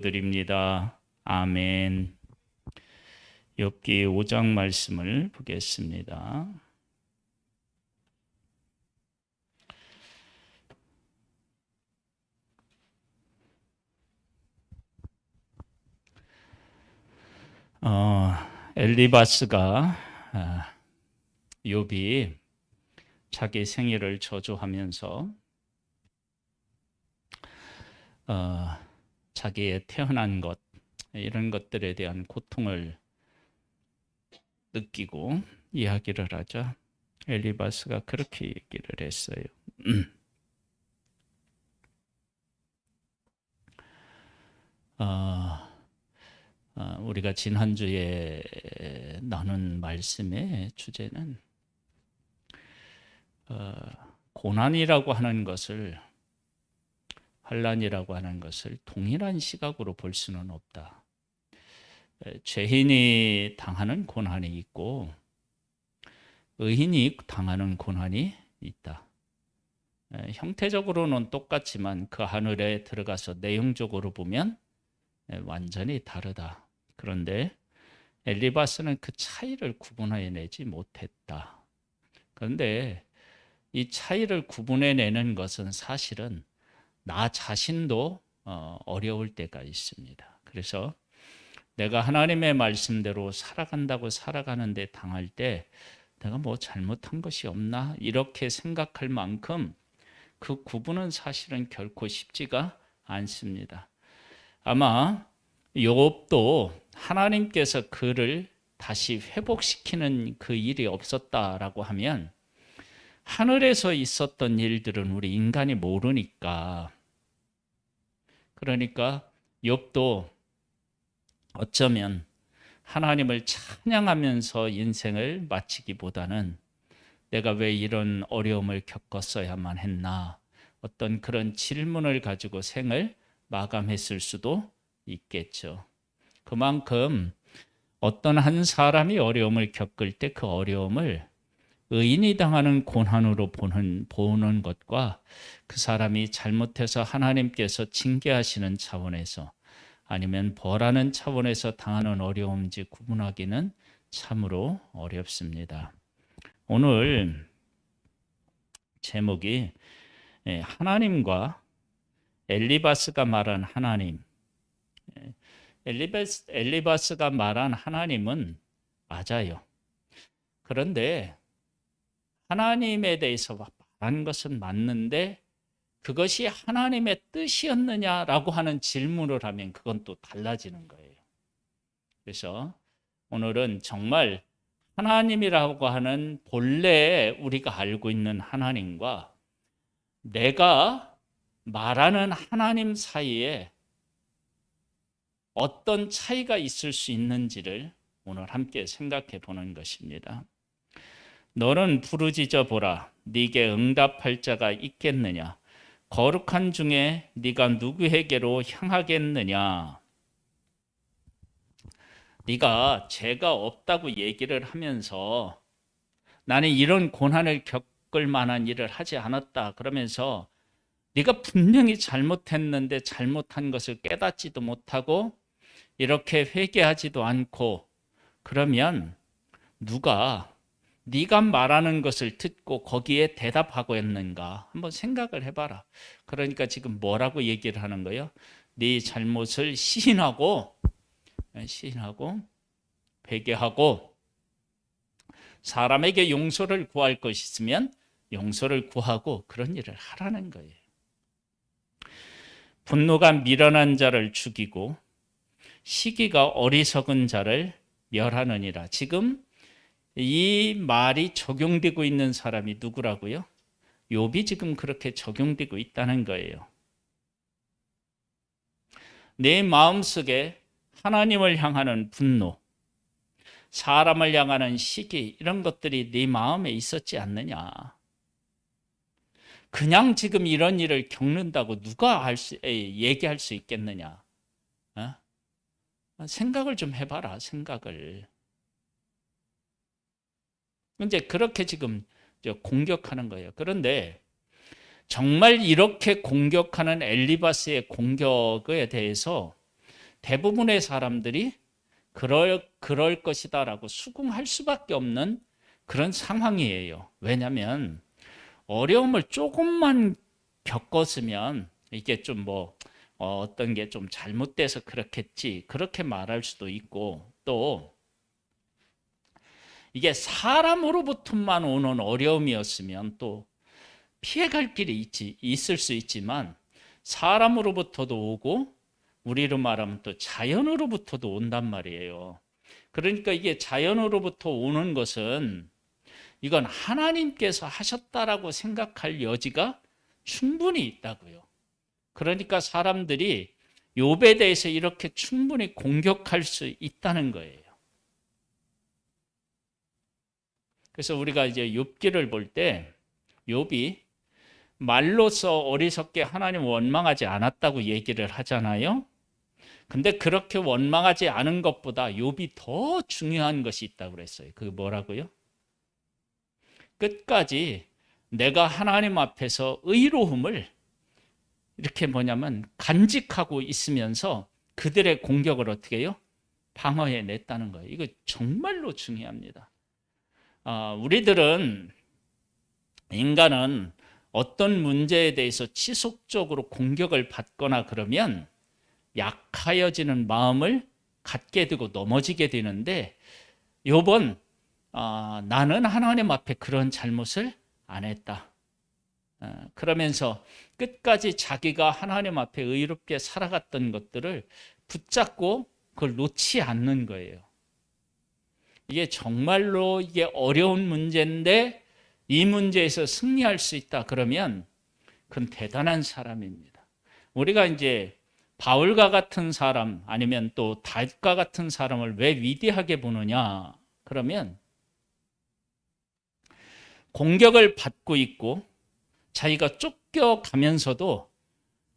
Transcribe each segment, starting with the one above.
기도드립니다. 아멘. 욥기 5장 말씀을 보겠습니다. 엘리바스가 욥이 자기 생일을 저주하면서 자기의 태어난 것 이런 것들에 대한 고통을 느끼고 이야기를 하자 엘리바스가 그렇게 얘기를 했어요. 우리가 지난주에 나눈 말씀의 주제는 고난이라고 하는 것을, 환난이라고 하는 것을 동일한 시각으로 볼 수는 없다. 죄인이 당하는 고난이 있고 의인이 당하는 고난이 있다. 형태적으로는 똑같지만 그 하늘에 들어가서 내용적으로 보면 완전히 다르다. 그런데 엘리바스는 그 차이를 구분해내지 못했다. 그런데 이 차이를 구분해내는 것은 사실은 나 자신도 어려울 때가 있습니다. 그래서 내가 하나님의 말씀대로 살아간다고 살아가는데 당할 때 내가 뭐 잘못한 것이 없나 이렇게 생각할 만큼 그 구분은 사실은 결코 쉽지가 않습니다. 아마 욥도 하나님께서 그를 다시 회복시키는 그 일이 없었다라고 하면 하늘에서 있었던 일들은 우리 인간이 모르니까, 그러니까 욥도 어쩌면 하나님을 찬양하면서 인생을 마치기보다는 내가 왜 이런 어려움을 겪었어야만 했나, 어떤 그런 질문을 가지고 생을 마감했을 수도 있겠죠. 그만큼 어떤 한 사람이 어려움을 겪을 때 그 어려움을 의인이 당하는 고난으로 보는 것과 그 사람이 잘못해서 하나님께서 징계하시는 차원에서 아니면 벌하는 차원에서 당하는 어려움인지 구분하기는 참으로 어렵습니다. 오늘 제목이 하나님과 엘리바스가 말한 하나님. 엘리바스가 말한 하나님은 맞아요. 그런데 하나님에 대해서 말한 것은 맞는데 그것이 하나님의 뜻이었느냐라고 하는 질문을 하면 그건 또 달라지는 거예요. 그래서 오늘은 정말 하나님이라고 하는 본래 우리가 알고 있는 하나님과 내가 말하는 하나님 사이에 어떤 차이가 있을 수 있는지를 오늘 함께 생각해 보는 것입니다. 너는 부르짖어 보라. 네게 응답할 자가 있겠느냐? 거룩한 중에 네가 누구에게로 향하겠느냐? 네가 죄가 없다고 얘기를 하면서 나는 이런 고난을 겪을 만한 일을 하지 않았다 그러면서 네가 분명히 잘못했는데 잘못한 것을 깨닫지도 못하고 이렇게 회개하지도 않고 그러면 누가 네가 말하는 것을 듣고 거기에 대답하고 있는가 한번 생각을 해봐라. 그러니까 지금 뭐라고 얘기를 하는 거예요? 네 잘못을 시인하고 회개하고 사람에게 용서를 구할 것이 있으면 용서를 구하고 그런 일을 하라는 거예요. 분노가 미련한 자를 죽이고 시기가 어리석은 자를 멸하느니라. 지금 이 말이 적용되고 있는 사람이 누구라고요? 욥이 지금 그렇게 적용되고 있다는 거예요. 내 마음속에 하나님을 향하는 분노, 사람을 향하는 시기 이런 것들이 네 마음에 있었지 않느냐. 그냥 지금 이런 일을 겪는다고 누가 얘기할 수 있겠느냐. 생각을 좀 해봐라. 생각을. 이제 그렇게 지금 공격하는 거예요. 그런데 정말 이렇게 공격하는 엘리바스의 공격에 대해서 대부분의 사람들이 그럴 것이다라고 수긍할 수밖에 없는 그런 상황이에요. 왜냐하면 어려움을 조금만 겪었으면 이게 좀 어떤 게 좀 잘못돼서 그렇겠지 그렇게 말할 수도 있고, 또 이게 사람으로부터만 오는 어려움이었으면 또 피해갈 길이 있을 수 있지만, 사람으로부터도 오고 우리로 말하면 또 자연으로부터도 온단 말이에요. 그러니까 이게 자연으로부터 오는 것은 이건 하나님께서 하셨다라고 생각할 여지가 충분히 있다고요. 그러니까 사람들이 욥에 대해서 이렇게 충분히 공격할 수 있다는 거예요. 그래서 우리가 이제 욥기를 볼 때 욥이 말로써 어리석게 하나님 원망하지 않았다고 얘기를 하잖아요. 근데 그렇게 원망하지 않은 것보다 욥이 더 중요한 것이 있다고 그랬어요. 그게 뭐라고요? 끝까지 내가 하나님 앞에서 의로움을 이렇게 간직하고 있으면서 그들의 공격을 어떻게 해요? 방어해냈다는 거예요. 이거 정말로 중요합니다. 우리들은, 인간은 어떤 문제에 대해서 지속적으로 공격을 받거나 그러면 약하여지는 마음을 갖게 되고 넘어지게 되는데, 욥은 나는 하나님 앞에 그런 잘못을 안 했다. 그러면서 끝까지 자기가 하나님 앞에 의롭게 살아갔던 것들을 붙잡고 그걸 놓지 않는 거예요. 이게 정말로 이게 어려운 문제인데 이 문제에서 승리할 수 있다 그러면 그건 대단한 사람입니다. 우리가 이제 바울과 같은 사람, 아니면 또 다윗과 같은 사람을 왜 위대하게 보느냐 그러면, 공격을 받고 있고 자기가 쫓겨가면서도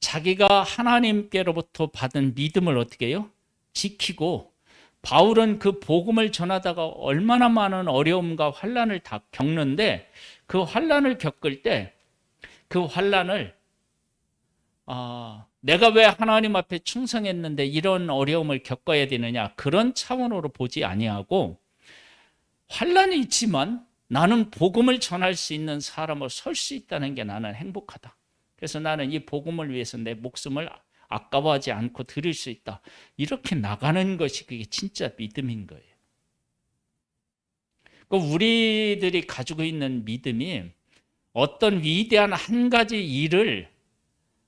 자기가 하나님께로부터 받은 믿음을 어떻게 해요? 지키고, 바울은 그 복음을 전하다가 얼마나 많은 어려움과 환난을 다 겪는데, 그 환난을 겪을 때 그 환난을 내가 왜 하나님 앞에 충성했는데 이런 어려움을 겪어야 되느냐, 그런 차원으로 보지 아니하고, 환난이 있지만 나는 복음을 전할 수 있는 사람으로 설 수 있다는 게 나는 행복하다. 그래서 나는 이 복음을 위해서 내 목숨을 아까워하지 않고 드릴 수 있다. 이렇게 나가는 것이 그게 진짜 믿음인 거예요. 우리들이 가지고 있는 믿음이 어떤 위대한 한 가지 일을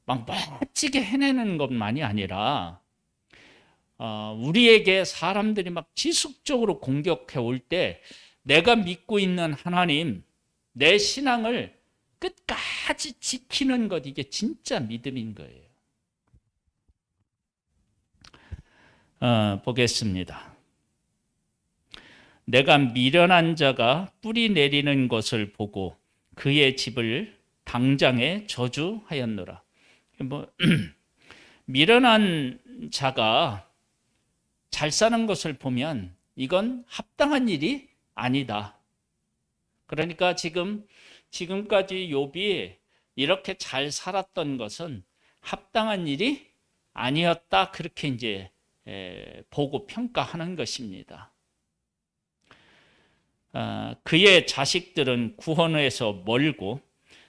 막 멋지게 해내는 것만이 아니라, 우리에게 사람들이 막 지속적으로 공격해 올 때 내가 믿고 있는 하나님, 내 신앙을 끝까지 지키는 것, 이게 진짜 믿음인 거예요. 보겠습니다. 내가 미련한 자가 뿌리 내리는 것을 보고 그의 집을 당장에 저주하였노라. 미련한 자가 잘 사는 것을 보면 이건 합당한 일이 아니다. 그러니까 지금까지 욥이 이렇게 잘 살았던 것은 합당한 일이 아니었다. 그렇게 이제 보고 평가하는 것입니다. 그의 자식들은 구원에서 멀고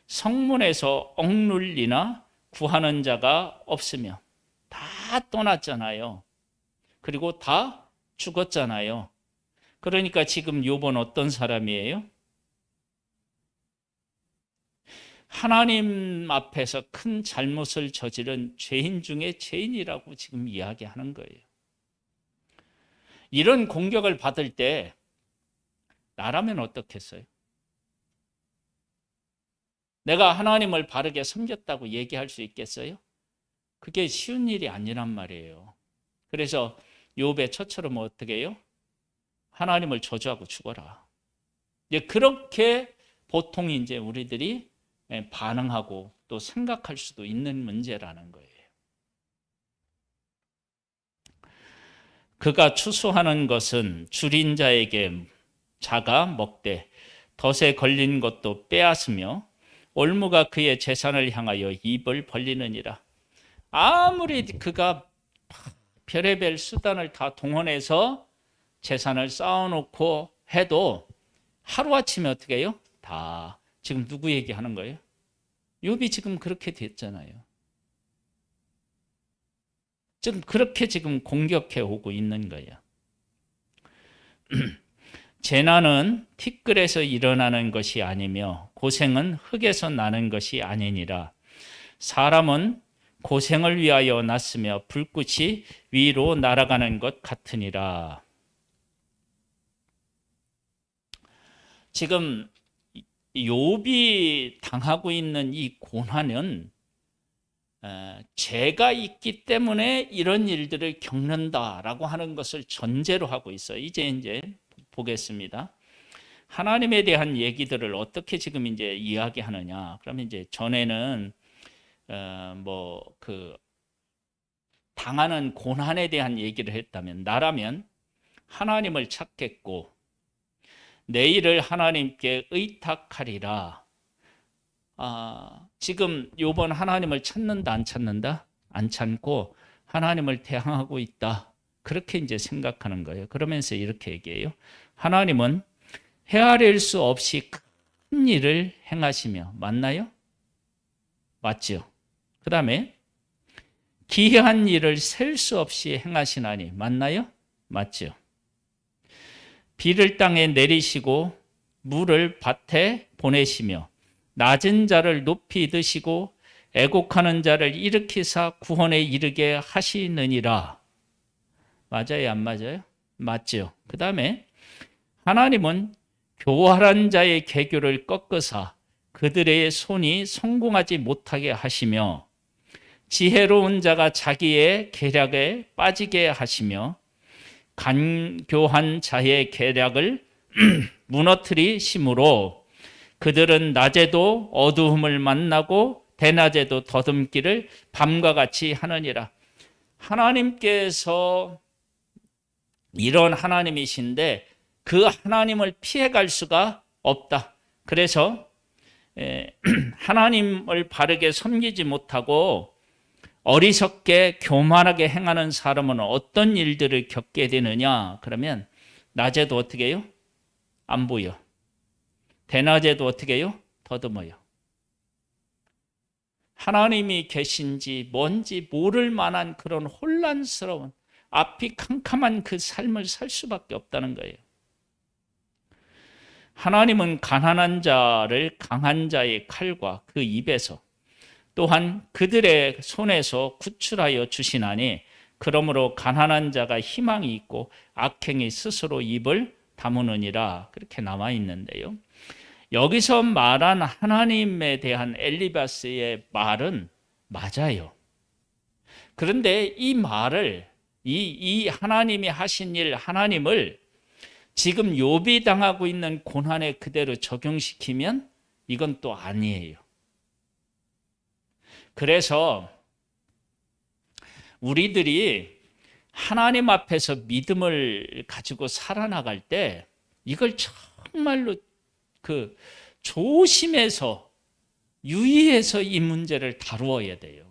성문에서 억눌리나 구하는 자가 없으며, 다 떠났잖아요. 그리고 다 죽었잖아요. 그러니까 지금 욥은 어떤 사람이에요? 하나님 앞에서 큰 잘못을 저지른 죄인 중에 죄인이라고 지금 이야기하는 거예요. 이런 공격을 받을 때 나라면 어떻겠어요? 내가 하나님을 바르게 섬겼다고 얘기할 수 있겠어요? 그게 쉬운 일이 아니란 말이에요. 그래서 욥의 처처럼 어떻게 해요? 하나님을 저주하고 죽어라. 이제 그렇게 보통 이제 우리들이 반응하고 또 생각할 수도 있는 문제라는 거예요. 그가 추수하는 것은 줄인 자에게 자가 먹되 덫에 걸린 것도 빼앗으며 올무가 그의 재산을 향하여 입을 벌리느니라. 아무리 그가 별의별 수단을 다 동원해서 재산을 쌓아놓고 해도 하루아침에 어떻게 해요? 다 지금 누구 얘기하는 거예요? 욥이 지금 그렇게 됐잖아요. 지금 그렇게 지금 공격해 오고 있는 거예요. 재난은 티끌에서 일어나는 것이 아니며 고생은 흙에서 나는 것이 아니니라. 사람은 고생을 위하여 났으며 불꽃이 위로 날아가는 것 같으니라. 지금 욥이 당하고 있는 이 고난은 죄가 있기 때문에 이런 일들을 겪는다라고 하는 것을 전제로 하고 있어요. 이제 보겠습니다. 하나님에 대한 얘기들을 어떻게 지금 이제 이야기하느냐? 그러면 이제 전에는 당하는 고난에 대한 얘기를 했다면, 나라면 하나님을 찾겠고 내 일을 하나님께 의탁하리라. 지금 요번 하나님을 찾는다 안 찾는다? 안 찾고 하나님을 대항하고 있다. 그렇게 이제 생각하는 거예요. 그러면서 이렇게 얘기해요. 하나님은 헤아릴 수 없이 큰 일을 행하시며, 맞나요? 맞죠? 그 다음에 기이한 일을 셀 수 없이 행하시나니, 맞나요? 맞죠? 비를 땅에 내리시고 물을 밭에 보내시며 낮은 자를 높이 드시고 애곡하는 자를 일으키사 구원에 이르게 하시느니라. 맞아요, 안 맞아요? 맞죠? 그 다음에 하나님은 교활한 자의 계교를 꺾으사 그들의 손이 성공하지 못하게 하시며 지혜로운 자가 자기의 계략에 빠지게 하시며 간교한 자의 계략을 무너뜨리심으로 그들은 낮에도 어두움을 만나고 대낮에도 더듬기를 밤과 같이 하느니라. 하나님께서 이런 하나님이신데 그 하나님을 피해갈 수가 없다. 그래서 하나님을 바르게 섬기지 못하고 어리석게 교만하게 행하는 사람은 어떤 일들을 겪게 되느냐? 그러면 낮에도 어떻게 해요? 안 보여. 대낮에도 어떻게 해요? 더듬어요. 하나님이 계신지 뭔지 모를 만한 그런 혼란스러운 앞이 캄캄한 그 삶을 살 수밖에 없다는 거예요. 하나님은 가난한 자를 강한 자의 칼과 그 입에서 또한 그들의 손에서 구출하여 주시나니 그러므로 가난한 자가 희망이 있고 악행이 스스로 입을 다무느니라. 그렇게 나와 있는데요. 여기서 말한 하나님에 대한 엘리바스의 말은 맞아요. 그런데 이 말을 이 하나님이 하신 일, 하나님을 지금 욥이 당하고 있는 고난에 그대로 적용시키면 이건 또 아니에요. 그래서 우리들이 하나님 앞에서 믿음을 가지고 살아나갈 때 이걸 정말로 조심해서 유의해서 이 문제를 다루어야 돼요.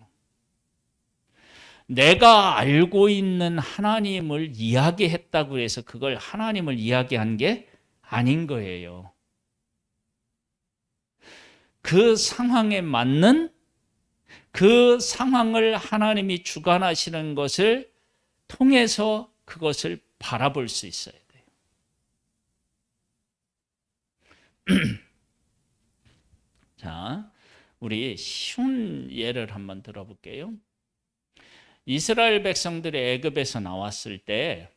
내가 알고 있는 하나님을 이야기했다고 해서 그걸 하나님을 이야기한 게 아닌 거예요. 그 상황에 맞는 그 상황을 하나님이 주관하시는 것을 통해서 그것을 바라볼 수 있어야 돼요. 자, 우리 쉬운 예를 한번 들어볼게요. 이스라엘 백성들이 애굽에서 나왔을 때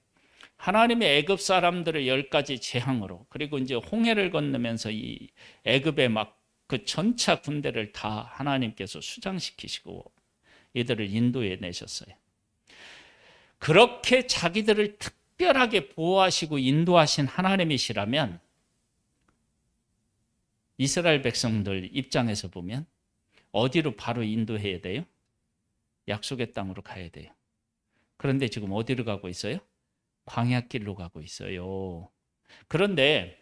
하나님이 애굽 사람들을 10가지 재앙으로, 그리고 이제 홍해를 건너면서 이 애굽의 막 그 전차 군대를 다 하나님께서 수장시키시고 이들을 인도해 내셨어요. 그렇게 자기들을 특별하게 보호하시고 인도하신 하나님이시라면 이스라엘 백성들 입장에서 보면 어디로 바로 인도해야 돼요? 약속의 땅으로 가야 돼요. 그런데 지금 어디로 가고 있어요? 광야길로 가고 있어요. 그런데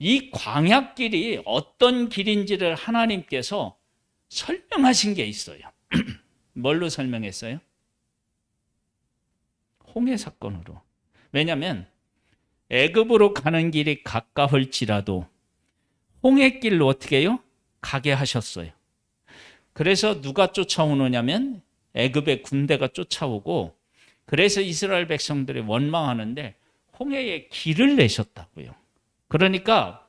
이 광야길이 어떤 길인지를 하나님께서 설명하신 게 있어요. 뭘로 설명했어요? 홍해 사건으로. 왜냐하면 애굽으로 가는 길이 가까울지라도 홍해길로 어떻게 해요? 가게 하셨어요. 그래서 누가 쫓아오느냐면 애굽의 군대가 쫓아오고, 그래서 이스라엘 백성들이 원망하는데 홍해에 길을 내셨다고요. 그러니까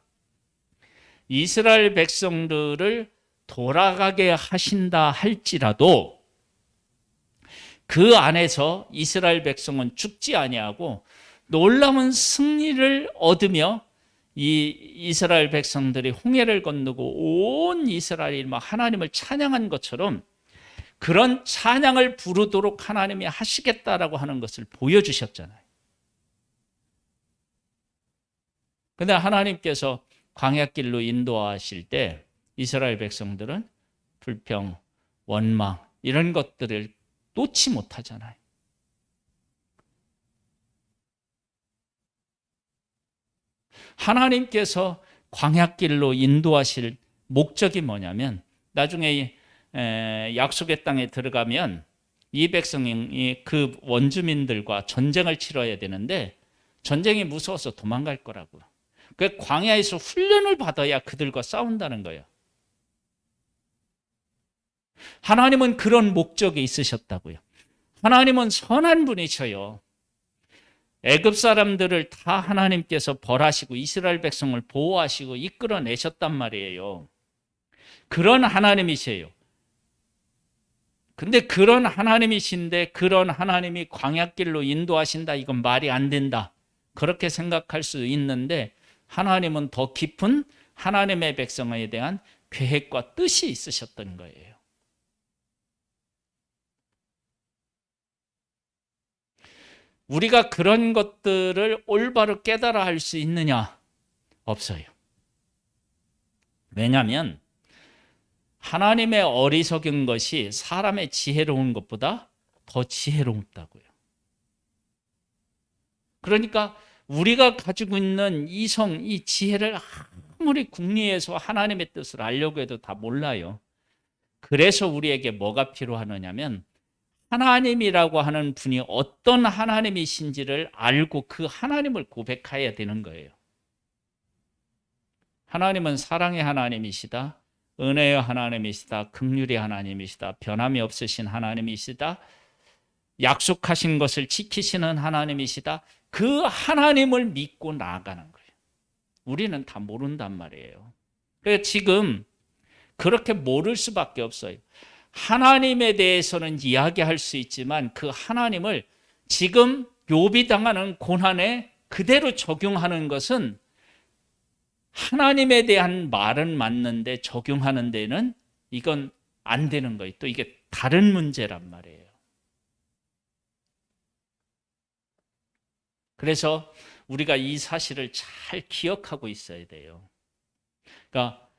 이스라엘 백성들을 돌아가게 하신다 할지라도 그 안에서 이스라엘 백성은 죽지 아니하고 놀라운 승리를 얻으며 이 이스라엘 백성들이 홍해를 건너고 온 이스라엘이 막 하나님을 찬양한 것처럼 그런 찬양을 부르도록 하나님이 하시겠다라고 하는 것을 보여주셨잖아요. 그런데 하나님께서 광야길로 인도하실 때 이스라엘 백성들은 불평, 원망 이런 것들을 놓지 못하잖아요. 하나님께서 광야길로 인도하실 목적이 뭐냐면, 나중에 약속의 땅에 들어가면 이 백성이 그 원주민들과 전쟁을 치러야 되는데 전쟁이 무서워서 도망갈 거라고요. 그 광야에서 훈련을 받아야 그들과 싸운다는 거예요. 하나님은 그런 목적이 있으셨다고요. 하나님은 선한 분이셔요. 애굽 사람들을 다 하나님께서 벌하시고 이스라엘 백성을 보호하시고 이끌어내셨단 말이에요. 그런 하나님이세요. 근데 그런 하나님이신데 그런 하나님이 광야길로 인도하신다, 이건 말이 안 된다, 그렇게 생각할 수 있는데, 하나님은 더 깊은 하나님의 백성에 대한 계획과 뜻이 있으셨던 거예요. 우리가 그런 것들을 올바로 깨달아 할 수 있느냐? 없어요. 왜냐하면 하나님의 어리석은 것이 사람의 지혜로운 것보다 더 지혜롭다고요. 그러니까 우리가 가지고 있는 이 지혜를 아무리 궁리해서 하나님의 뜻을 알려고 해도 다 몰라요. 그래서 우리에게 뭐가 필요하느냐면 하나님이라고 하는 분이 어떤 하나님이신지를 알고 그 하나님을 고백해야 되는 거예요. 하나님은 사랑의 하나님이시다, 은혜의 하나님이시다, 긍휼의 하나님이시다, 변함이 없으신 하나님이시다, 약속하신 것을 지키시는 하나님이시다. 그 하나님을 믿고 나아가는 거예요. 우리는 다 모른단 말이에요. 그래서 지금 그렇게 모를 수밖에 없어요. 하나님에 대해서는 이야기할 수 있지만 그 하나님을 지금 욥이 당하는 고난에 그대로 적용하는 것은, 하나님에 대한 말은 맞는데 적용하는 데는 이건 안 되는 거예요. 또 이게 다른 문제란 말이에요. 그래서 우리가 이 사실을 잘 기억하고 있어야 돼요. 그러니까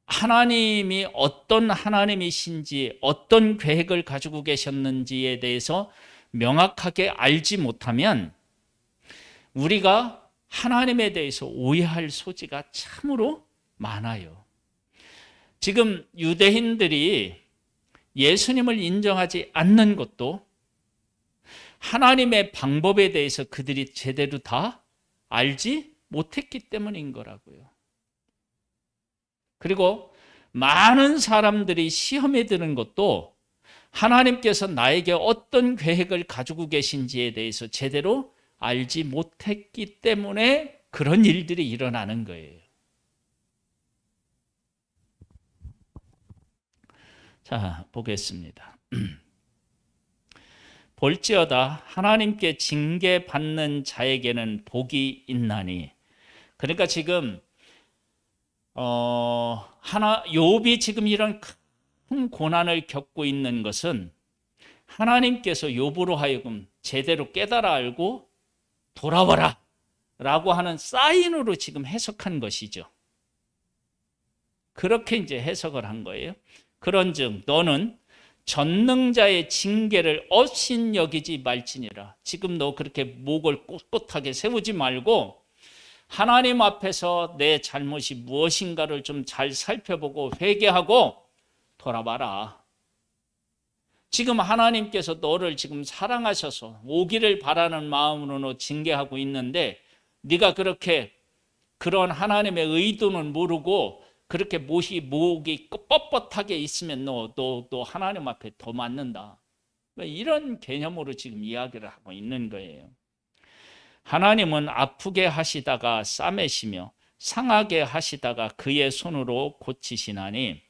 하나님이 어떤 하나님이신지, 어떤 계획을 가지고 계셨는지에 대해서 명확하게 알지 못하면 우리가 하나님에 대해서 오해할 소지가 참으로 많아요. 지금 유대인들이 예수님을 인정하지 않는 것도 하나님의 방법에 대해서 그들이 제대로 다 알지 못했기 때문인 거라고요. 그리고 많은 사람들이 시험에 드는 것도 하나님께서 나에게 어떤 계획을 가지고 계신지에 대해서 제대로 알지 못했기 때문에 그런 일들이 일어나는 거예요. 자, 보겠습니다. 볼지어다 하나님께 징계받는 자에게는 복이 있나니. 그러니까 지금 욥이 지금 이런 큰 고난을 겪고 있는 것은 하나님께서 욥으로 하여금 제대로 깨달아 알고 돌아와라 라고 하는 사인으로 지금 해석한 것이죠. 그렇게 이제 해석을 한 거예요. 그런즉 너는 전능자의 징계를 업신여기지 말지니라. 지금 너 그렇게 목을 꼿꼿하게 세우지 말고 하나님 앞에서 내 잘못이 무엇인가를 좀 잘 살펴보고 회개하고 돌아봐라. 지금 하나님께서 너를 지금 사랑하셔서 오기를 바라는 마음으로 징계하고 있는데 네가 그렇게 그런 하나님의 의도는 모르고 그렇게 목이 뻣뻣하게 있으면 너 하나님 앞에 더 맞는다. 이런 개념으로 지금 이야기를 하고 있는 거예요. 하나님은 아프게 하시다가 싸매시며 상하게 하시다가 그의 손으로 고치시나니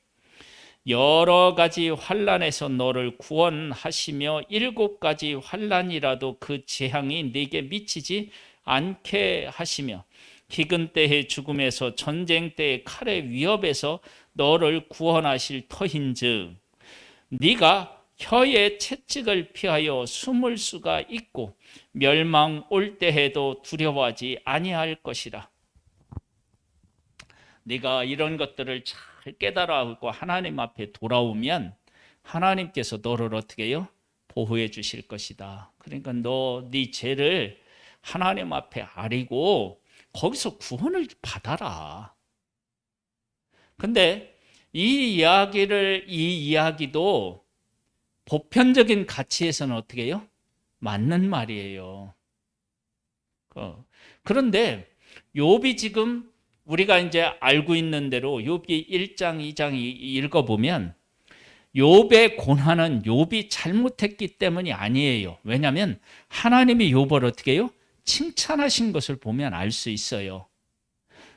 여러 가지 환난에서 너를 구원하시며 7가지 환난이라도 그 재앙이 네게 미치지 않게 하시며 기근 때의 죽음에서 전쟁 때의 칼의 위협에서 너를 구원하실 터인즉 네가 혀의 채찍을 피하여 숨을 수가 있고 멸망 올 때에도 두려워하지 아니할 것이라. 네가 이런 것들을 잘 깨달아하고 하나님 앞에 돌아오면 하나님께서 너를 어떻게 해요? 보호해 주실 것이다. 그러니까 네 죄를 하나님 앞에 아리고 거기서 구원을 받아라. 근데 이 이야기도 보편적인 가치에서는 어떻게 해요? 맞는 말이에요. 그런데 욥이 지금 우리가 이제 알고 있는 대로 욥기 1장, 2장 읽어보면 욥의 고난은 욥이 잘못했기 때문이 아니에요. 왜냐하면 하나님이 욥을 어떻게 해요? 칭찬하신 것을 보면 알 수 있어요.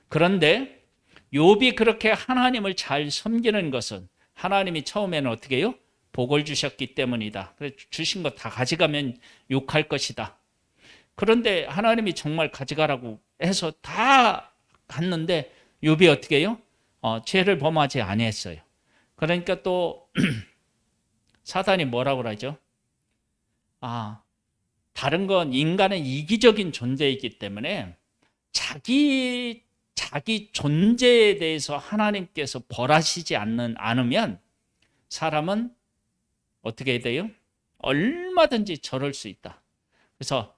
그런데 욥이 그렇게 하나님을 잘 섬기는 것은 하나님이 처음에는 어떻게 해요? 복을 주셨기 때문이다. 그래서 주신 거 다 가져가면 욕할 것이다. 그런데 하나님이 정말 가져가라고 해서 다 갔는데 욥이 어떻게 해요? 죄를 범하지 아니했어요. 그러니까 또 사단이 뭐라고 그러죠? 다른 건 인간은 이기적인 존재이기 때문에 자기 존재에 대해서 하나님께서 벌하시지 않으면 사람은 어떻게 해야 돼요? 얼마든지 저럴 수 있다. 그래서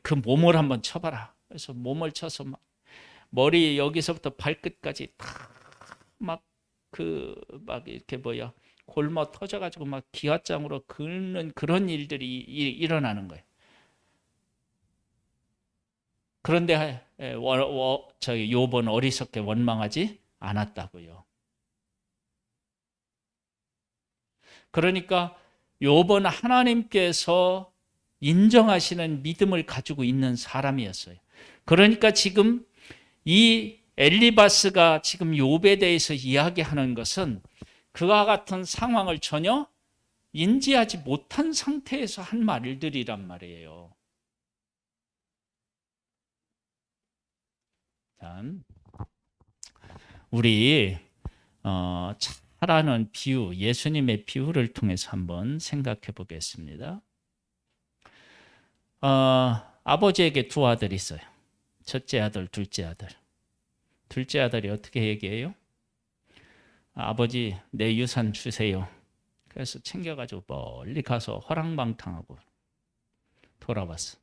그 몸을 한번 쳐봐라. 그래서 몸을 쳐서 머리 여기서부터 발끝까지 막 이렇게 골머 터져가지고 막 기와장으로 긁는 그런 일들이 일어나는 거예요. 그런데 욥은 어리석게 원망하지 않았다고요. 그러니까 욥은 하나님께서 인정하시는 믿음을 가지고 있는 사람이었어요. 그러니까 지금 이 엘리바스가 지금 욥에 대해서 이야기하는 것은 그와 같은 상황을 전혀 인지하지 못한 상태에서 한 말들이란 말이에요. 우리 잘 아는 비유, 예수님의 비유를 통해서 한번 생각해 보겠습니다. 아버지에게 두 아들이 있어요. 첫째 아들, 둘째 아들. 둘째 아들이 어떻게 얘기해요? 아버지, 내 유산 주세요. 그래서 챙겨가지고 멀리 가서 허랑방탕하고 돌아왔어.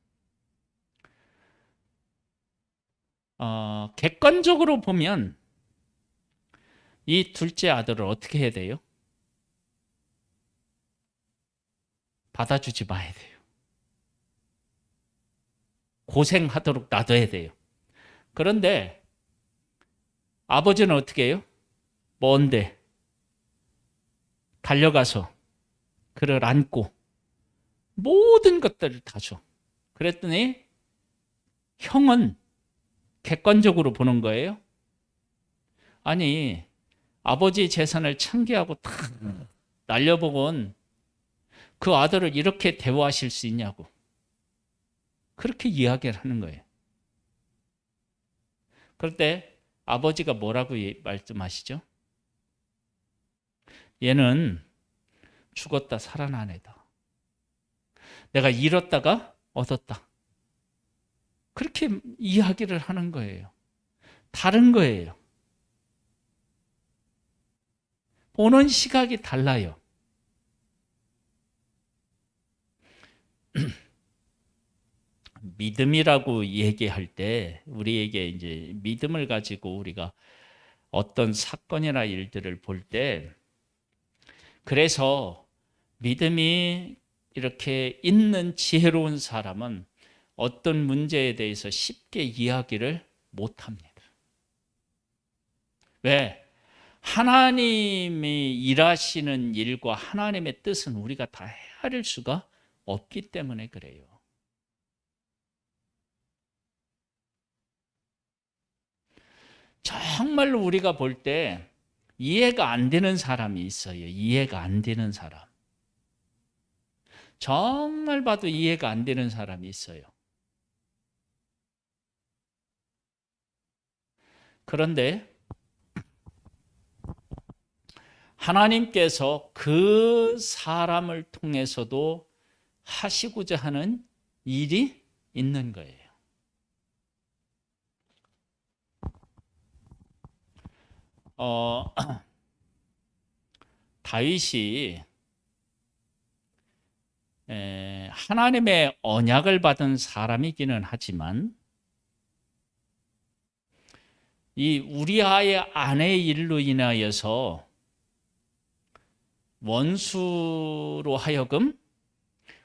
객관적으로 보면 이 둘째 아들을 어떻게 해야 돼요? 받아주지 마야 돼요. 고생하도록 놔둬야 돼요. 그런데 아버지는 어떻게 해요? 먼데 달려가서 그를 안고 모든 것들을 다 줘. 그랬더니 형은 객관적으로 보는 거예요. 아니, 아버지 재산을 창기하고 다 날려보곤 그 아들을 이렇게 대우하실 수 있냐고. 그렇게 이야기를 하는 거예요. 그럴 때 아버지가 뭐라고 말씀하시죠? 얘는 죽었다 살아난 애다. 내가 잃었다가 얻었다. 그렇게 이야기를 하는 거예요. 다른 거예요. 보는 시각이 달라요. 믿음이라고 얘기할 때 우리에게 이제 믿음을 가지고 우리가 어떤 사건이나 일들을 볼 때 그래서 믿음이 이렇게 있는 지혜로운 사람은 어떤 문제에 대해서 쉽게 이야기를 못합니다. 왜? 하나님이 일하시는 일과 하나님의 뜻은 우리가 다 헤아릴 수가 없기 때문에 그래요. 정말로 우리가 볼 때 이해가 안 되는 사람이 있어요. 이해가 안 되는 사람. 정말 봐도 이해가 안 되는 사람이 있어요. 그런데 하나님께서 그 사람을 통해서도 하시고자 하는 일이 있는 거예요. 다윗이 하나님의 언약을 받은 사람이기는 하지만 이 우리아의 아내의 일로 인하여서 원수로 하여금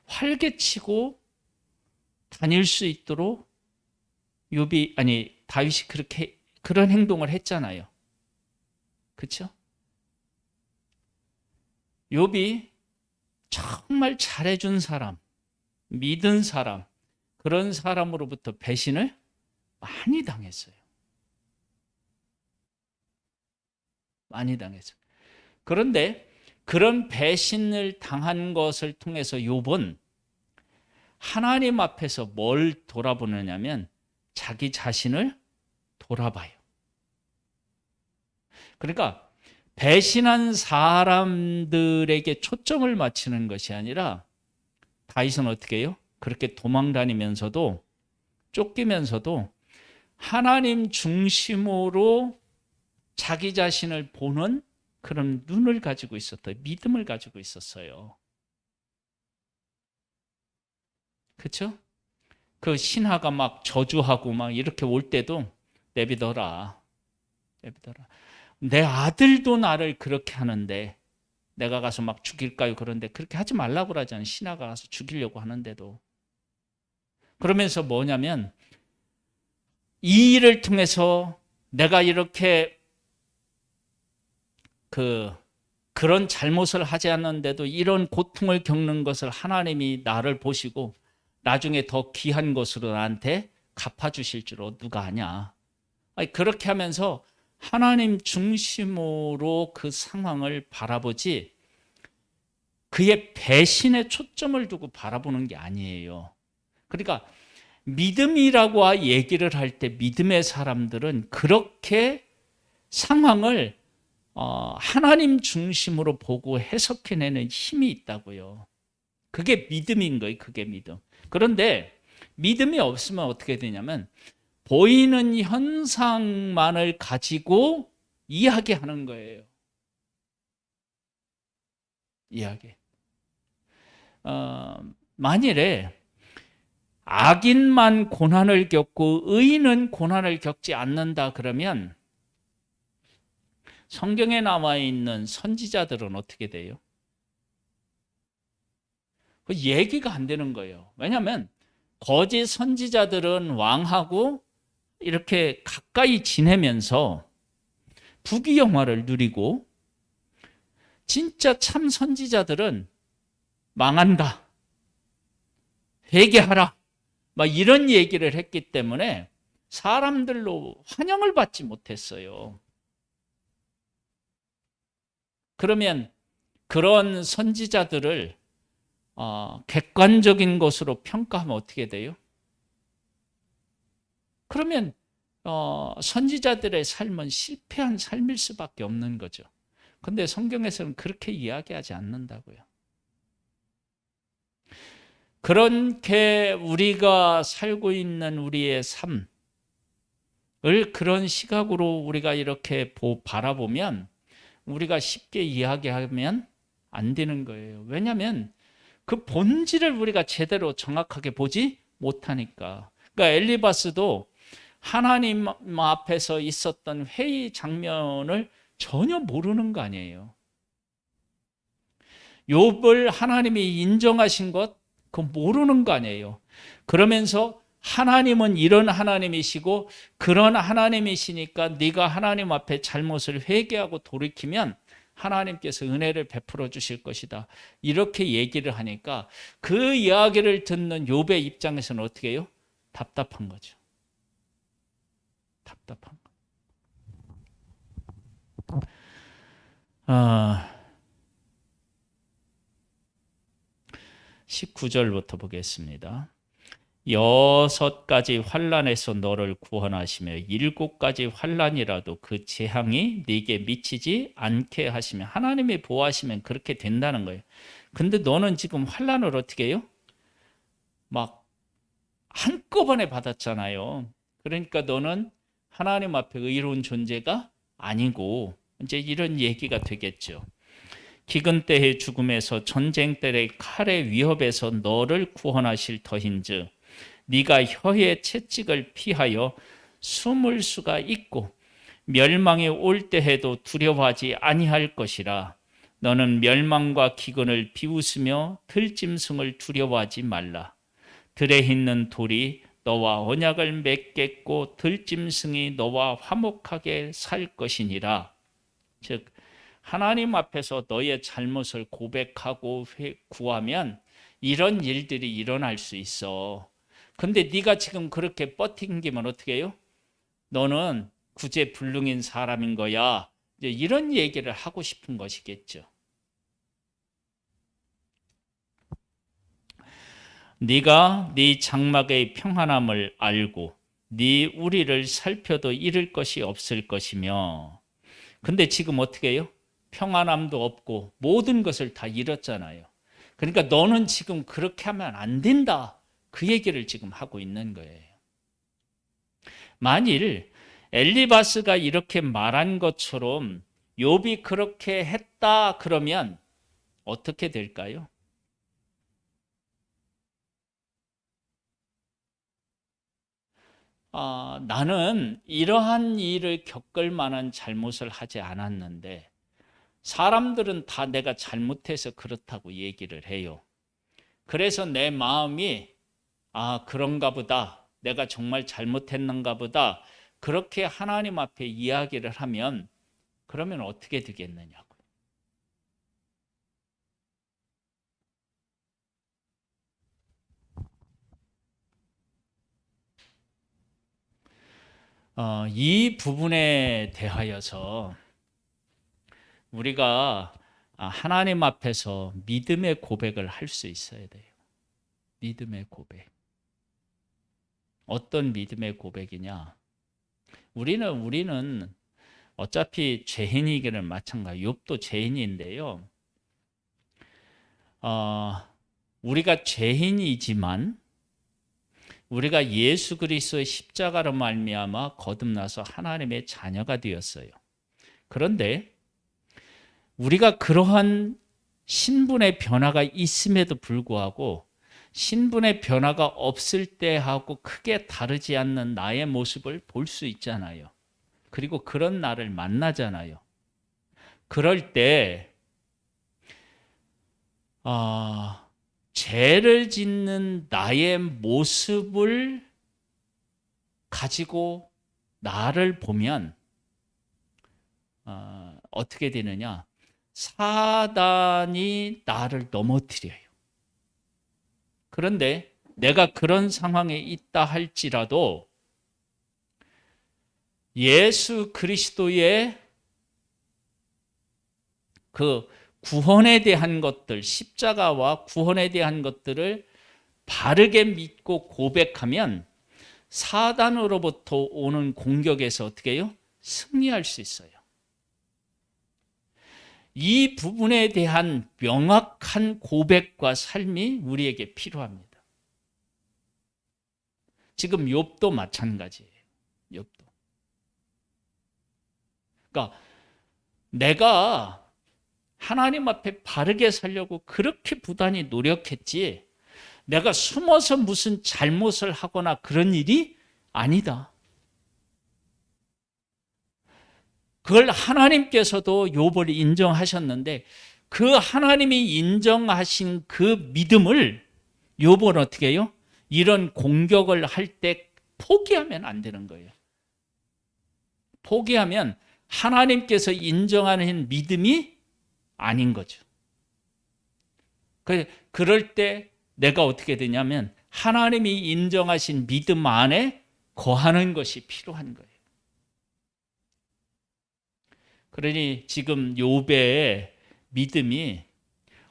활개치고 다닐 수 있도록 다윗이 그런 행동을 했잖아요. 그렇죠? 욥이 정말 잘해준 사람, 믿은 사람, 그런 사람으로부터 배신을 많이 당했어요. 많이 당했어요. 그런데 그런 배신을 당한 것을 통해서 욥은 하나님 앞에서 뭘 돌아보느냐면 자기 자신을 돌아봐요. 그러니까 배신한 사람들에게 초점을 맞추는 것이 아니라 다윗은 어떻게 해요? 그렇게 도망다니면서도 쫓기면서도 하나님 중심으로 자기 자신을 보는 그런 눈을 가지고 있었어요. 믿음을 가지고 있었어요. 그렇죠? 그 신하가 막 저주하고 막 이렇게 올 때도 내비둬라. 내 아들도 나를 그렇게 하는데 내가 가서 막 죽일까요? 그런데 그렇게 하지 말라고 그러잖아요. 신하가 가서 죽이려고 하는데도. 그러면서 뭐냐면 이 일을 통해서 내가 이렇게 그런 잘못을 하지 않는데도 이런 고통을 겪는 것을 하나님이 나를 보시고 나중에 더 귀한 것으로 나한테 갚아주실 줄 누가 아냐. 그렇게 하면서 하나님 중심으로 그 상황을 바라보지 그의 배신에 초점을 두고 바라보는 게 아니에요. 그러니까 믿음이라고 얘기를 할 때 믿음의 사람들은 그렇게 상황을 하나님 중심으로 보고 해석해내는 힘이 있다고요. 그게 믿음인 거예요. 그게 믿음. 그런데 믿음이 없으면 어떻게 되냐면 보이는 현상만을 가지고 이야기하는 거예요. 이야기. 만일에 악인만 고난을 겪고 의인은 고난을 겪지 않는다 그러면 성경에 나와 있는 선지자들은 어떻게 돼요? 그 얘기가 안 되는 거예요. 왜냐하면 거짓 선지자들은 왕하고 이렇게 가까이 지내면서 부귀영화를 누리고 진짜 참 선지자들은 망한다. 회개하라. 막 이런 얘기를 했기 때문에 사람들로 환영을 받지 못했어요. 그러면 그런 선지자들을 객관적인 것으로 평가하면 어떻게 돼요? 그러면 선지자들의 삶은 실패한 삶일 수밖에 없는 거죠. 그런데 성경에서는 그렇게 이야기하지 않는다고요. 그렇게 우리가 살고 있는 우리의 삶을 그런 시각으로 우리가 이렇게 바라보면 우리가 쉽게 이야기하면 안 되는 거예요. 왜냐하면 그 본질을 우리가 제대로 정확하게 보지 못하니까. 그러니까 엘리바스도 하나님 앞에서 있었던 회의 장면을 전혀 모르는 거 아니에요. 욥을 하나님이 인정하신 것 그거 모르는 거 아니에요. 그러면서 하나님은 이런 하나님이시고 그런 하나님이시니까 네가 하나님 앞에 잘못을 회개하고 돌이키면 하나님께서 은혜를 베풀어 주실 것이다. 이렇게 얘기를 하니까 그 이야기를 듣는 욥의 입장에서는 어떻게 해요? 답답한 거죠. 답답한 거. 19절부터 보겠습니다. 6가지 환난에서 너를 구원하시며 7가지 환난이라도 그 재앙이 네게 미치지 않게 하시면 하나님이 보호하시면 그렇게 된다는 거예요. 근데 너는 지금 환난을 어떻게 해요? 막 한꺼번에 받았잖아요. 그러니까 너는 하나님 앞에 의로운 존재가 아니고 이제 이런 얘기가 되겠죠. 기근 때의 죽음에서 전쟁 때의 칼의 위협에서 너를 구원하실 터인즉 네가 혀의 채찍을 피하여 숨을 수가 있고 멸망이 올 때에도 두려워하지 아니할 것이라. 너는 멸망과 기근을 비웃으며 들짐승을 두려워하지 말라. 들에 있는 돌이 너와 언약을 맺겠고 들짐승이 너와 화목하게 살 것이니라. 즉 하나님 앞에서 너의 잘못을 고백하고 구하면 이런 일들이 일어날 수 있어. 근데 네가 지금 그렇게 버팅기면 어떻게 해요? 너는 구제불능인 사람인 거야. 이제 이런 얘기를 하고 싶은 것이겠죠. 네가 네 장막의 평안함을 알고 네 우리를 살펴도 잃을 것이 없을 것이며. 근데 지금 어떻게 해요? 평안함도 없고 모든 것을 다 잃었잖아요. 그러니까 너는 지금 그렇게 하면 안 된다. 그 얘기를 지금 하고 있는 거예요. 만일 엘리바스가 이렇게 말한 것처럼 욥이 그렇게 했다 그러면 어떻게 될까요? 나는 이러한 일을 겪을 만한 잘못을 하지 않았는데 사람들은 다 내가 잘못해서 그렇다고 얘기를 해요. 그래서 내 마음이 그런가 보다. 내가 정말 잘못했는가 보다. 그렇게 하나님 앞에 이야기를 하면 그러면 어떻게 되겠느냐고. 이 부분에 대하여서 우리가 하나님 앞에서 믿음의 고백을 할 수 있어야 돼요. 믿음의 고백. 어떤 믿음의 고백이냐? 우리는 어차피 죄인이기는 마찬가지. 욥도 죄인인데요. 우리가 죄인이지만 우리가 예수 그리스도의 십자가로 말미암아 거듭나서 하나님의 자녀가 되었어요. 그런데 우리가 그러한 신분의 변화가 있음에도 불구하고 신분의 변화가 없을 때하고 크게 다르지 않는 나의 모습을 볼 수 있잖아요. 그리고 그런 나를 만나잖아요. 그럴 때 죄를 짓는 나의 모습을 가지고 나를 보면 어떻게 되느냐? 사단이 나를 넘어뜨려요. 그런데 내가 그런 상황에 있다 할지라도 예수 그리스도의 그 구원에 대한 것들, 십자가와 구원에 대한 것들을 바르게 믿고 고백하면 사단으로부터 오는 공격에서 어떻게 해요? 승리할 수 있어요. 이 부분에 대한 명확한 고백과 삶이 우리에게 필요합니다. 지금 욥도 마찬가지예요. 욥도. 그러니까 내가 하나님 앞에 바르게 살려고 그렇게 부단히 노력했지 내가 숨어서 무슨 잘못을 하거나 그런 일이 아니다. 그걸 하나님께서도 욥을 인정하셨는데 그 하나님이 인정하신 그 믿음을 욥은 어떻게 해요? 이런 공격을 할 때 포기하면 안 되는 거예요. 포기하면 하나님께서 인정하는 믿음이 아닌 거죠. 그럴 때 내가 어떻게 되냐면 하나님이 인정하신 믿음 안에 거하는 것이 필요한 거예요. 그러니 지금 욥의 믿음이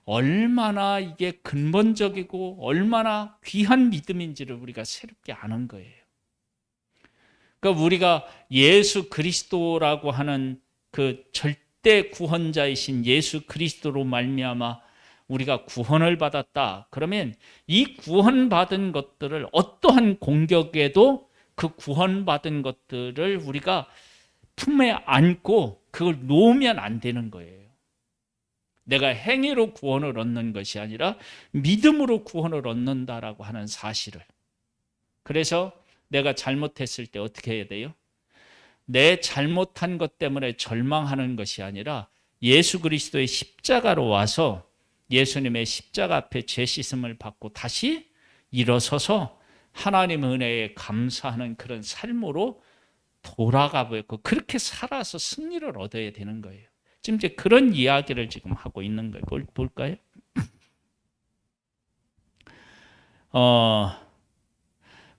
얼마나 이게 근본적이고 얼마나 귀한 믿음인지를 우리가 새롭게 아는 거예요. 그러니까 우리가 예수 그리스도라고 하는 그 절대 구원자이신 예수 그리스도로 말미암아 우리가 구원을 받았다. 그러면 이 구원받은 것들을 어떠한 공격에도 그 구원받은 것들을 우리가 품에 안고 그걸 놓으면 안 되는 거예요. 내가 행위로 구원을 얻는 것이 아니라 믿음으로 구원을 얻는다라고 하는 사실을. 그래서 내가 잘못했을 때 어떻게 해야 돼요? 내 잘못한 것 때문에 절망하는 것이 아니라 예수 그리스도의 십자가로 와서 예수님의 십자가 앞에 죄 씻음을 받고 다시 일어서서 하나님 은혜에 감사하는 그런 삶으로 돌아가고 그렇게 살아서 승리를 얻어야 되는 거예요. 지금 이제 그런 이야기를 지금 하고 있는 거예요. 볼까요?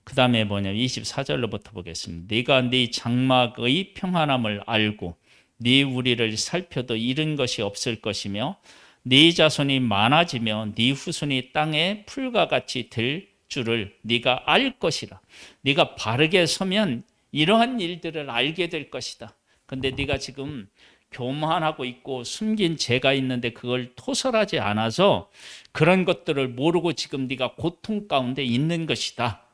그 다음에 뭐냐면 24절로부터 보겠습니다. 네가 네 장막의 평안함을 알고 네 우리를 살펴도 잃은 것이 없을 것이며 네 자손이 많아지며 네 후손이 땅에 풀과 같이 될 줄을 네가 알 것이라. 네가 바르게 서면 이러한 일들을 알게 될 것이다. 근데 네가 지금 교만하고 있고 숨긴 죄가 있는데 그걸 토설하지 않아서 그런 것들을 모르고 지금 네가 고통 가운데 있는 것이다.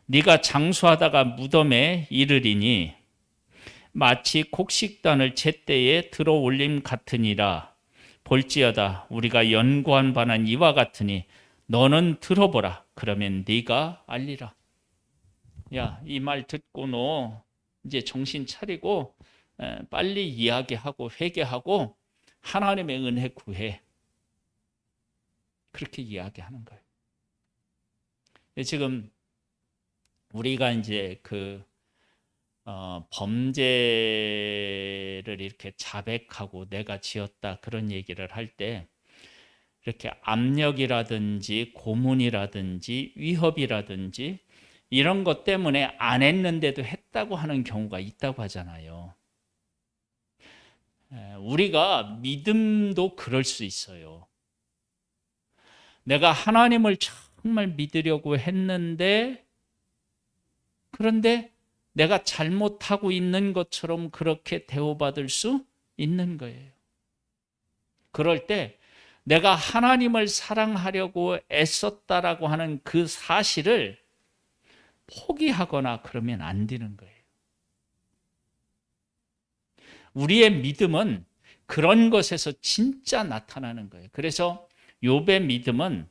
네가 장수하다가 무덤에 이르리니 마치 곡식단을 제때에 들어 올림 같으니라. 볼지어다 우리가 연구한 바는 이와 같으니 너는 들어보라. 그러면 네가 알리라. 야, 이 말 듣고 너 이제 정신 차리고 빨리 이야기하고 회개하고 하나님의 은혜 구해. 그렇게 이야기하는 거예요. 지금 우리가 이제 그 범죄를 이렇게 자백하고 내가 지었다 그런 얘기를 할 때 이렇게 압력이라든지 고문이라든지 위협이라든지 이런 것 때문에 안 했는데도 했다고 하는 경우가 있다고 하잖아요. 우리가 믿음도 그럴 수 있어요. 내가 하나님을 정말 믿으려고 했는데 그런데 내가 잘못하고 있는 것처럼 그렇게 대우받을 수 있는 거예요. 그럴 때 내가 하나님을 사랑하려고 애썼다라고 하는 그 사실을 포기하거나 그러면 안 되는 거예요. 우리의 믿음은 그런 것에서 진짜 나타나는 거예요. 그래서 욥의 믿음은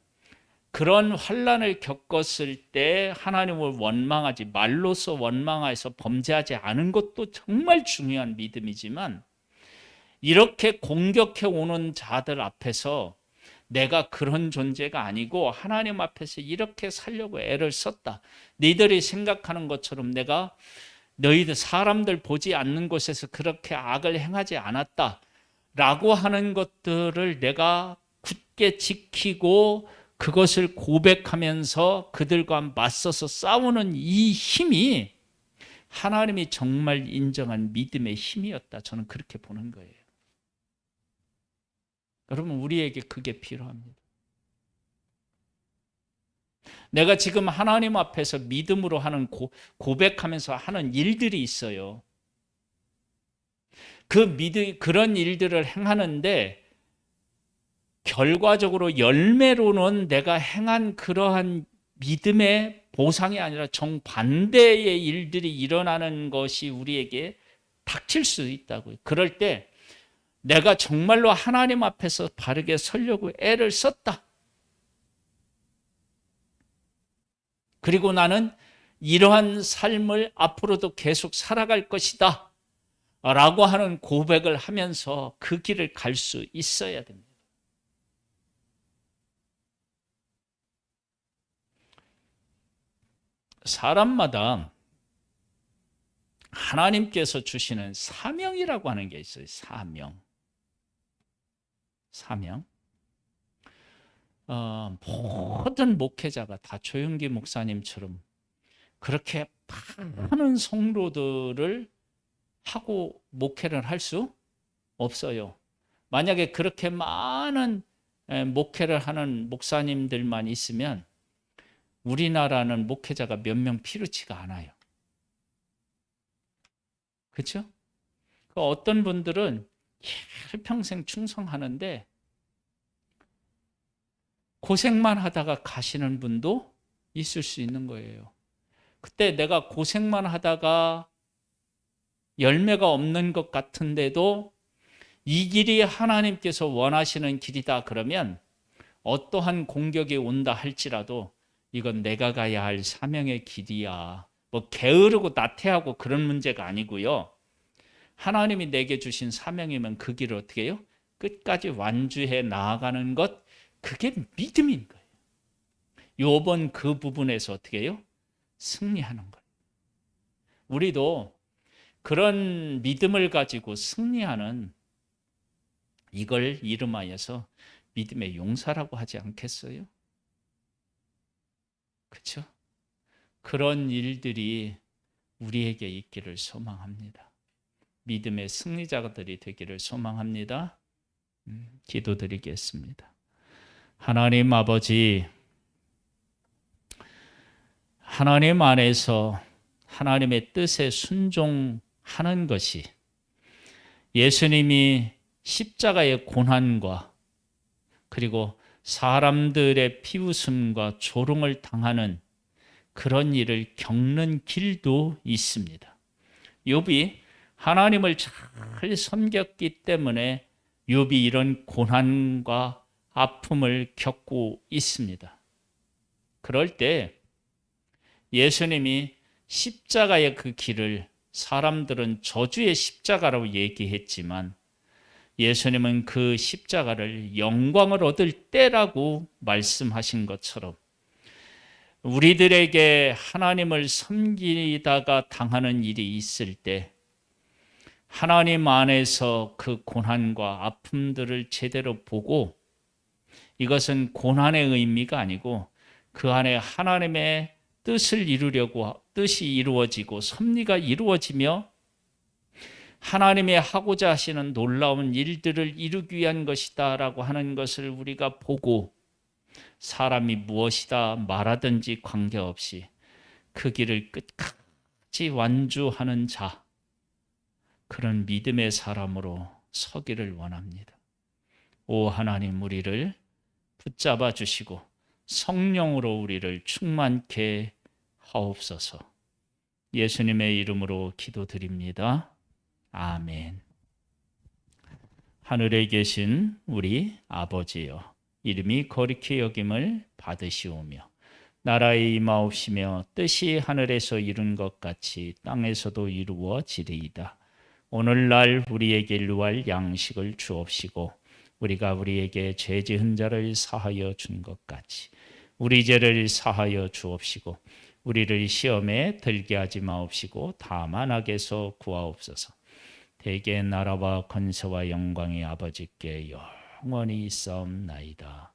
그런 환난을 겪었을 때 하나님을 원망하지 말로서 원망해서 범죄하지 않은 것도 정말 중요한 믿음이지만 이렇게 공격해 오는 자들 앞에서 내가 그런 존재가 아니고 하나님 앞에서 이렇게 살려고 애를 썼다. 너희들이 생각하는 것처럼 내가 너희들 사람들 보지 않는 곳에서 그렇게 악을 행하지 않았다 라고 하는 것들을 내가 굳게 지키고 그것을 고백하면서 그들과 맞서서 싸우는 이 힘이 하나님이 정말 인정한 믿음의 힘이었다. 저는 그렇게 보는 거예요. 여러분, 우리에게 그게 필요합니다. 내가 지금 하나님 앞에서 믿음으로 하는 고백하면서 하는 일들이 있어요. 그런 일들을 행하는데 결과적으로 열매로는 내가 행한 그러한 믿음의 보상이 아니라 정반대의 일들이 일어나는 것이 우리에게 닥칠 수 있다고요. 그럴 때 내가 정말로 하나님 앞에서 바르게 서려고 애를 썼다. 그리고 나는 이러한 삶을 앞으로도 계속 살아갈 것이다 라고 하는 고백을 하면서 그 길을 갈 수 있어야 됩니다. 사람마다 하나님께서 주시는 사명이라고 하는 게 있어요. 사명. 모든 목회자가 다 조영기 목사님처럼 그렇게 많은 성도들을 하고 목회를 할 수 없어요. 만약에 그렇게 많은 목회를 하는 목사님들만 있으면 우리나라는 목회자가 몇 명 필요치가 않아요. 그렇죠? 어떤 분들은 평생 충성하는데 고생만 하다가 가시는 분도 있을 수 있는 거예요. 그때 내가 고생만 하다가 열매가 없는 것 같은데도 이 길이 하나님께서 원하시는 길이다 그러면 어떠한 공격이 온다 할지라도 이건 내가 가야 할 사명의 길이야. 뭐 게으르고 나태하고 그런 문제가 아니고요. 하나님이 내게 주신 사명이면 그 길을 어떻게 해요? 끝까지 완주해 나아가는 것, 그게 믿음인 거예요. 요번 그 부분에서 어떻게 해요? 승리하는 거예요. 우리도 그런 믿음을 가지고 승리하는 이걸 이름하여서 믿음의 용사라고 하지 않겠어요? 그렇죠? 그런 일들이 우리에게 있기를 소망합니다. 믿음의 승리자들이 되기를 소망합니다. 기도드리겠습니다. 하나님 아버지, 하나님 안에서 하나님의 뜻에 순종하는 것이 예수님이 십자가의 고난과 그리고 사람들의 피웃음과 조롱을 당하는 그런 일을 겪는 길도 있습니다. 욥이 하나님을 잘 섬겼기 때문에 욥이 이런 고난과 아픔을 겪고 있습니다. 그럴 때 예수님이 십자가의 그 길을 사람들은 저주의 십자가라고 얘기했지만 예수님은 그 십자가를 영광을 얻을 때라고 말씀하신 것처럼 우리들에게 하나님을 섬기다가 당하는 일이 있을 때 하나님 안에서 그 고난과 아픔들을 제대로 보고 이것은 고난의 의미가 아니고 그 안에 하나님의 뜻을 이루려고 뜻이 이루어지고 섭리가 이루어지며 하나님의 하고자 하시는 놀라운 일들을 이루기 위한 것이다라고 하는 것을 우리가 보고 사람이 무엇이다 말하든지 관계없이 그 길을 끝까지 완주하는 자, 그런 믿음의 사람으로 서기를 원합니다. 오 하나님, 우리를 붙잡아 주시고 성령으로 우리를 충만케 하옵소서. 예수님의 이름으로 기도드립니다. 아멘. 하늘에 계신 우리 아버지여, 이름이 거룩히 여김을 받으시오며 나라에 임하옵시며 뜻이 하늘에서 이룬 것 같이 땅에서도 이루어지리이다. 오늘날 우리에게 일용할 양식을 주옵시고 우리가 우리에게 죄 지은 자를 사하여 준 것 같이 우리 죄를 사하여 주옵시고 우리를 시험에 들게 하지 마옵시고 다만 악에서 구하옵소서. 대개 나라와 권세와 영광이 아버지께 영원히 있사옵나이다.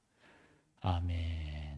아멘.